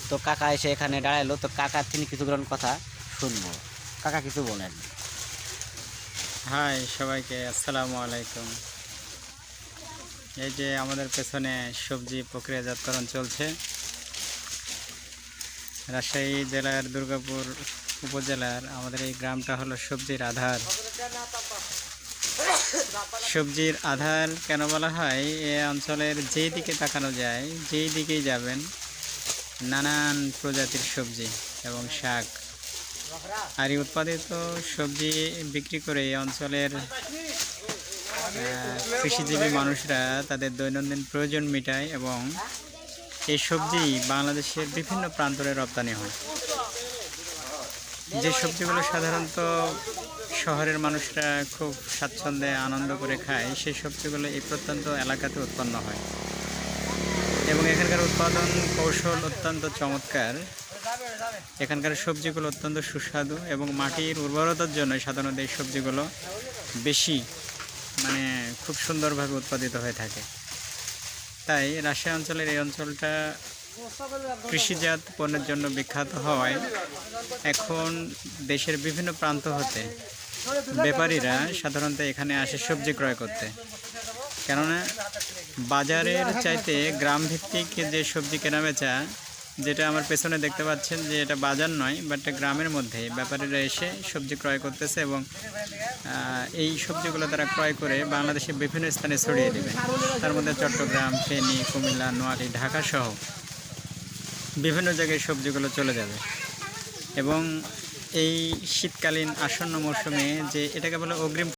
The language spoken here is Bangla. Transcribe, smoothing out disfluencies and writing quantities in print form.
তো কাকা এসে এখানে দাঁড়ালো, তো কাকার তিনি কিছু কথা শুনবো। কাকা কিছু বলেন। হাই সবাইকে, আসসালামু আলাইকুম। এই যে আমাদের পেছনে সবজি প্রক্রিয়াজাতকরণ চলছে। রাজশাহী জেলার দুর্গাপুর উপজেলার আমাদের এই গ্রামটা হলো সবজির আধার। সবজির আধার কেন বলা হয়? এ অঞ্চলের যেই দিকে তাকানো যায়, যেই দিকেই যাবেন, নানান প্রজাতির সবজি এবং শাক আর এই উৎপাদিত সবজি বিক্রি করে এই অঞ্চলের কৃষিজীবী মানুষরা তাদের দৈনন্দিন প্রয়োজন মেটায় এবং এই সবজি বাংলাদেশের বিভিন্ন প্রান্তরে রপ্তানি হয়। যে সবজিগুলো সাধারণত শহরের মানুষরা খুব স্বাচ্ছন্দ্যে আনন্দ করে খায়, সেই সবজিগুলো এই প্রত্যন্ত এলাকাতে উৎপন্ন হয় এবং এখানকার উৎপাদন কৌশল অত্যন্ত চমৎকার। এখানকার সবজিগুলো অত্যন্ত সুস্বাদু এবং মাটির উর্বরতার জন্য সাধারণত এই সবজিগুলো বেশি খুব সুন্দরভাবে উৎপাদিত হয়ে থাকে। তাই রাজশাহী অঞ্চলের এই অঞ্চলটা কৃষিজাত পণ্যের জন্য বিখ্যাত হওয়ায় এখন দেশের বিভিন্ন প্রান্ত হতে ব্যাপারীরা সাধারণত এখানে আসে সবজি ক্রয় করতে। কেননা বাজারের চাইতে গ্রাম ভিত্তিক যে সবজি কেনাবেচা, যেটা আমার পেছনে দেখতে পাচ্ছেন যে এটা বাজার নয়, বাট গ্রামের মধ্যে ব্যাপারীরা এসে সবজি ক্রয় করতেছে এবং এই সবজিগুলো তারা ক্রয় করে বাংলাদেশের বিভিন্ন স্থানে ছড়িয়ে দেবে। তার মধ্যে চট্টগ্রাম, ফেনী, কুমিল্লা, নোয়াখালী, ঢাকা সহ বিভিন্ন জায়গায় সবজিগুলো চলে যাবে। এবং এই শীতকালীন আসন্ন মৌসুমে যে এটাকে বলে অগ্রিম